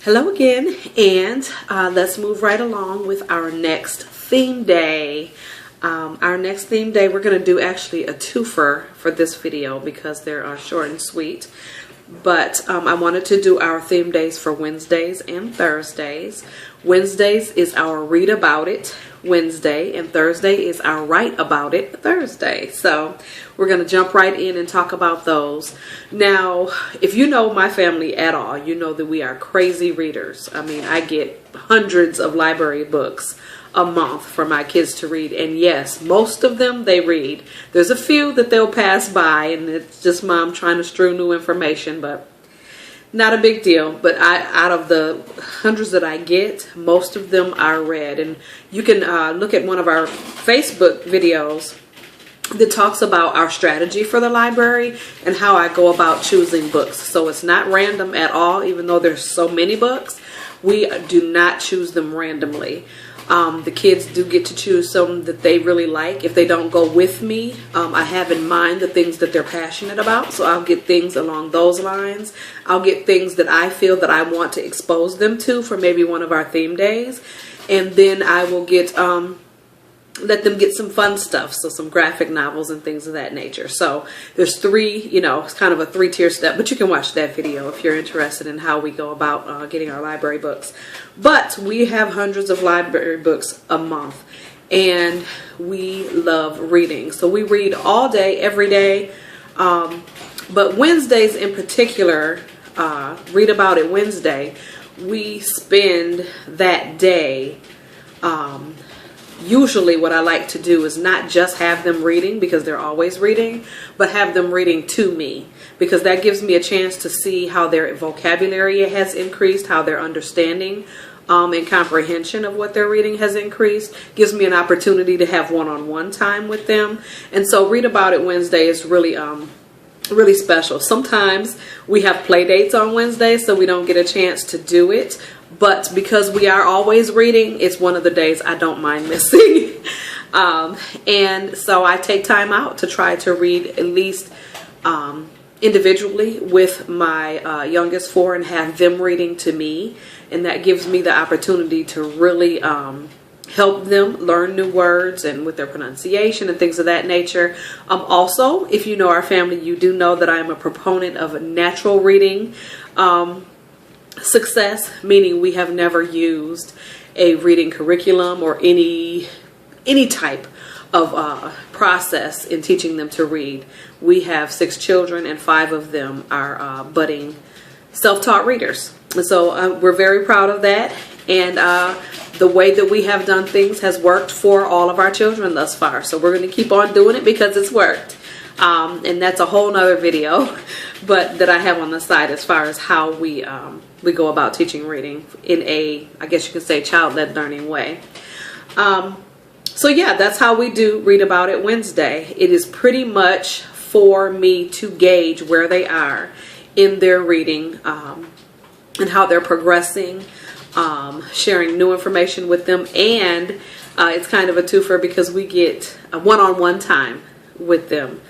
Hello again, and let's move right along with our next theme day. Our next theme day, we're going to do actually a twofer for this video because they're short and sweet. But I wanted to do our theme days for Wednesdays and Thursdays. Wednesdays is our Read About It Wednesday, and Thursday is our Write About It Thursday. So we're going to jump right in and talk about those. Now, if you know my family at all, you know that we are crazy readers. I mean, I get hundreds of library books a month for my kids to read, and yes, most of them they read. There's a few that they'll pass by and it's just mom trying to strew new information, but not a big deal. But out of the hundreds that I get, most of them are read. And you can look at one of our Facebook videos that talks about our strategy for the library and how I go about choosing books. So it's not random at all. Even though there's so many books, we do not choose them randomly. The kids do get to choose some that they really like. If they don't go with me, I have in mind the things that they're passionate about. So I'll get things along those lines. I'll get things that I feel that I want to expose them to for maybe one of our theme days. And then I will get let them get some fun stuff, so some graphic novels and things of that nature. So there's three, it's kind of a three-tier step, but you can watch that video if you're interested in how we go about getting our library books. But we have hundreds of library books a month, and we love reading. So we read all day, every day, but Wednesdays in particular, Read About It Wednesday, we spend that day usually what I like to do is not just have them reading because they're always reading, but have them reading to me, because that gives me a chance to see how their vocabulary has increased, how their understanding and comprehension of what they're reading has increased. Gives me an opportunity to have one-on-one time with them. And so Read About It Wednesday is really really special. Sometimes we have play dates on Wednesday, so we don't get a chance to do it. But because we are always reading, it's one of the days I don't mind missing. And so I take time out to try to read at least individually with my youngest four and have them reading to me. And that gives me the opportunity to really help them learn new words and with their pronunciation and things of that nature. Also, if you know our family, you do know that I am a proponent of natural reading success, meaning we have never used a reading curriculum or any type of process in teaching them to read. We have 6 children, and 5 of them are budding self-taught readers. And so we're very proud of that. And the way that we have done things has worked for all of our children thus far. So we're going to keep on doing it because it's worked. And that's a whole nother video, but that I have on the side as far as how we go about teaching reading in a, I guess you could say, child-led learning way. So yeah, that's how we do Read About It Wednesday. It is pretty much for me to gauge where they are in their reading and how they're progressing, sharing new information with them. And it's kind of a twofer because we get a one-on-one time with them.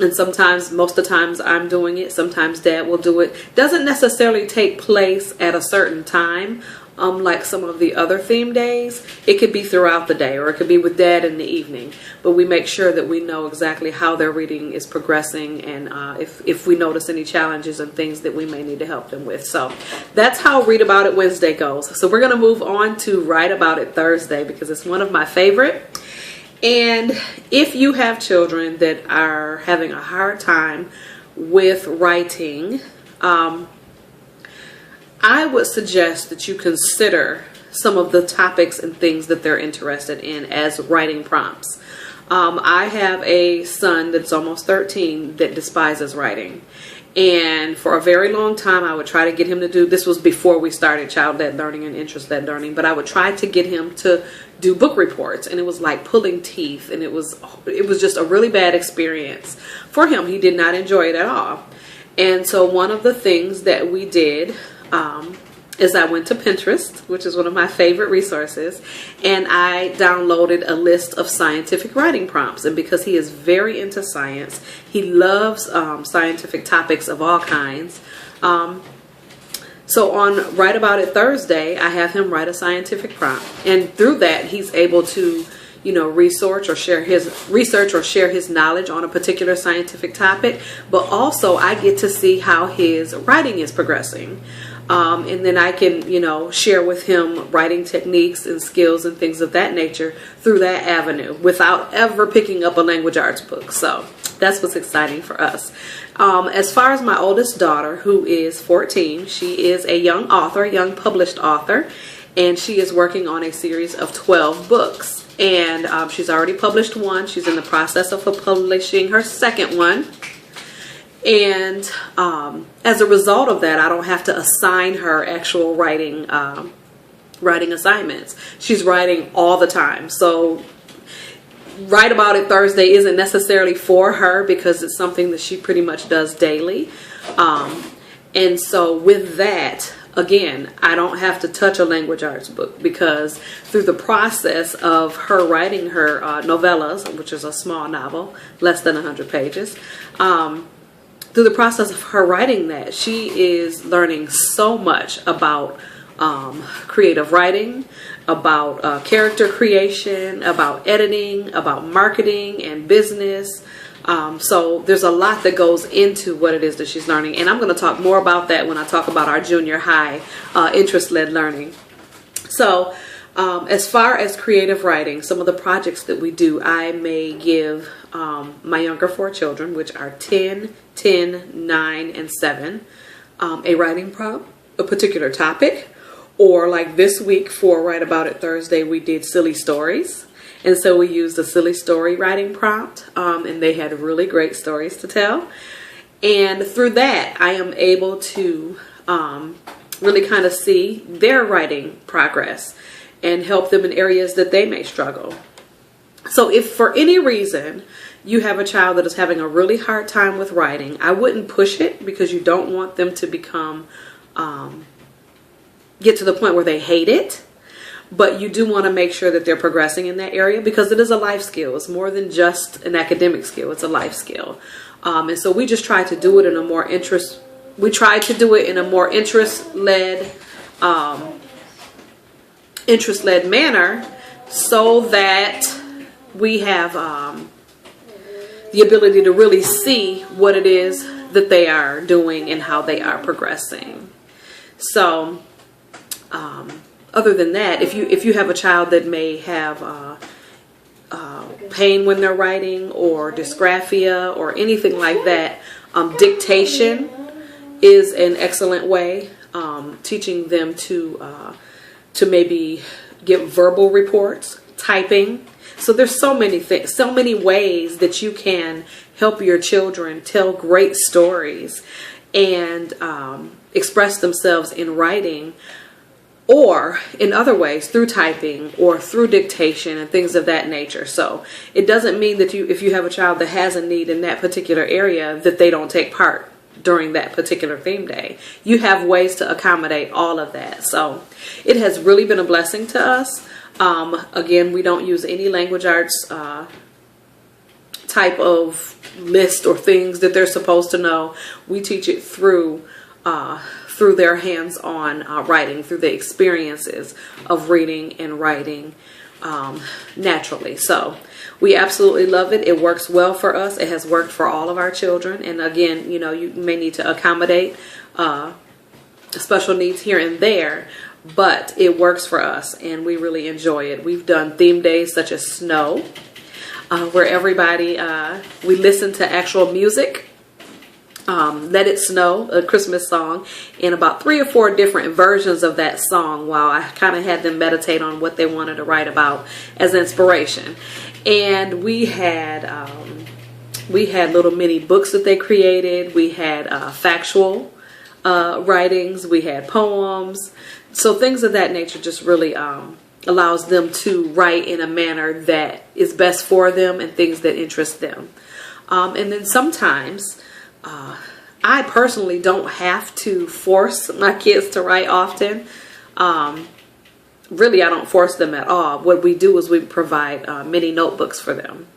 And sometimes, most of the times I'm doing it. Sometimes Dad will do it. Doesn't necessarily take place at a certain time, like some of the other theme days. It could be throughout the day, or it could be with Dad in the evening. But we make sure that we know exactly how their reading is progressing, and if we notice any challenges and things that we may need to help them with. So that's how Read About It Wednesday goes. So we're going to move on to Write About It Thursday because it's one of my favorite. And if you have children that are having a hard time with writing, I would suggest that you consider some of the topics and things that they're interested in as writing prompts. I have a son that's almost 13 that despises writing. And for a very long time, I would try to get him to do, this was before we started child-led learning and interest-led learning, but I would try to get him to do book reports, and it was like pulling teeth, and it was just a really bad experience for him. He did not enjoy it at all. And so one of the things that we did is I went to Pinterest, which is one of my favorite resources, and I downloaded a list of scientific writing prompts. And because he is very into science, he loves scientific topics of all kinds. So on Write About It Thursday, I have him write a scientific prompt. And through that, he's able to, research or share his knowledge on a particular scientific topic. But also, I get to see how his writing is progressing. And then I can, share with him writing techniques and skills and things of that nature through that avenue without ever picking up a language arts book. So that's what's exciting for us. As far as my oldest daughter, who is 14, she is a young author, young published author, and she is working on a series of 12 books. And she's already published one. She's in the process of publishing her second one. And as a result of that, I don't have to assign her actual writing assignments. She's writing all the time. So Write About It Thursday isn't necessarily for her because it's something that she pretty much does daily. And so with that, again, I don't have to touch a language arts book because through the process of her writing her novellas, which is a small novel, less than 100 pages, through the process of her writing that, she is learning so much about creative writing, about character creation, about editing, about marketing and business. So there's a lot that goes into what it is that she's learning. And I'm going to talk more about that when I talk about our junior high interest-led learning. So as far as creative writing, some of the projects that we do, I may give my younger 4 children, which are 10, 9, and 7, a writing prompt, a particular topic. Or like this week for Write About It Thursday, we did silly stories. And so we used a silly story writing prompt, and they had really great stories to tell. And through that, I am able to really kind of see their writing progress and help them in areas that they may struggle. So if for any reason you have a child that is having a really hard time with writing, I wouldn't push it because you don't want them to become get to the point where they hate it. But you do want to make sure that they're progressing in that area because it is a life skill. It's more than just an academic skill. It's a life skill. And so we just try to do it in a more interest-led manner so that we have the ability to really see what it is that they are doing and how they are progressing. So other than that, if you have a child that may have pain when they're writing or dysgraphia or anything like that, dictation is an excellent way. Teaching them to maybe give verbal reports, typing. So there's so many things, so many ways that you can help your children tell great stories and express themselves in writing, or in other ways through typing or through dictation and things of that nature. So it doesn't mean that if you have a child that has a need in that particular area that they don't take part during that particular theme day. You have ways to accommodate all of that. So it has really been a blessing to us. Again, we don't use any language arts type of list or things that they're supposed to know. We teach it through their hands-on writing, through the experiences of reading and writing naturally. So we absolutely love it. It works well for us. It has worked for all of our children. And again, you know, you may need to accommodate special needs here and there, but it works for us and we really enjoy it. We've done theme days such as snow, where everybody, we listen to actual music. Let It Snow, a Christmas song, and about 3 or 4 different versions of that song while I kind of had them meditate on what they wanted to write about as inspiration. And we had little mini books that they created. We had factual writings. We had poems. So things of that nature just really allows them to write in a manner that is best for them and things that interest them. And then sometimes I personally don't have to force my kids to write often. Really, I don't force them at all. What we do is we provide mini notebooks for them.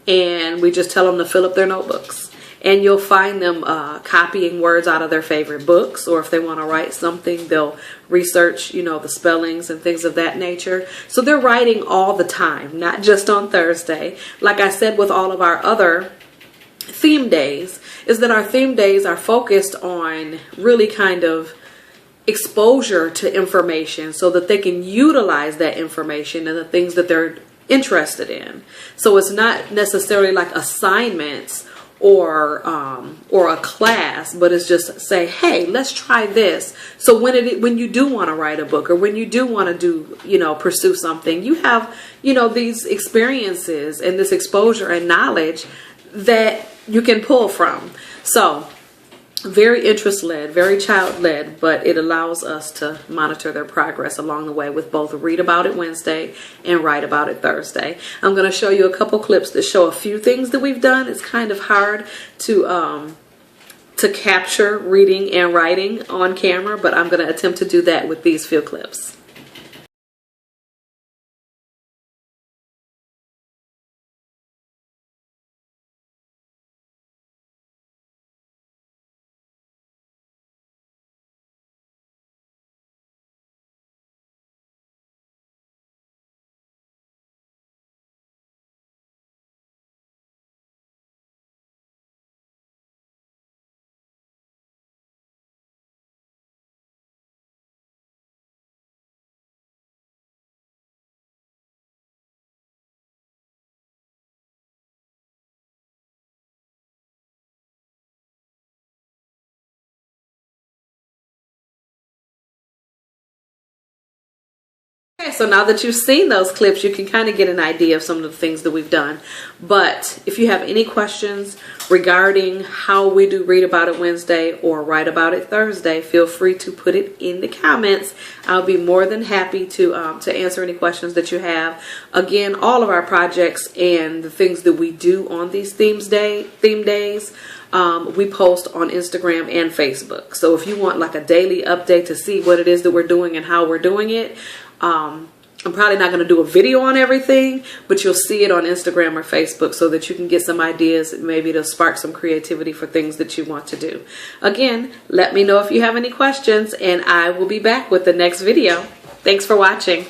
And we just tell them to fill up their notebooks. and you'll find them copying words out of their favorite books, or if they want to write something, they'll research, the spellings and things of that nature. So they're writing all the time, not just on Thursday. Like I said, with all of our other theme days, is that our theme days are focused on really kind of exposure to information so that they can utilize that information and the things that they're interested in. So it's not necessarily like assignments or a class, but it's just say, hey, let's try this. So when you do want to write a book, or when you do want to pursue something, you have these experiences and this exposure and knowledge that you can pull from. So very interest-led, very child-led, but it allows us to monitor their progress along the way with both Read About It Wednesday and Write About It Thursday. I'm going to show you a couple clips that show a few things that we've done. It's kind of hard to capture reading and writing on camera, but I'm going to attempt to do that with these few clips. Okay, so now that you've seen those clips, you can kind of get an idea of some of the things that we've done. But if you have any questions regarding how we do Read About It Wednesday or Write About It Thursday, feel free to put it in the comments. I'll be more than happy to answer any questions that you have. Again, all of our projects and the things that we do on these theme days, we post on Instagram and Facebook. So if you want like a daily update to see what it is that we're doing and how we're doing it, I'm probably not going to do a video on everything, but you'll see it on Instagram or Facebook so that you can get some ideas. Maybe it'll spark some creativity for things that you want to do. Again, let me know if you have any questions, and I will be back with the next video. Thanks for watching.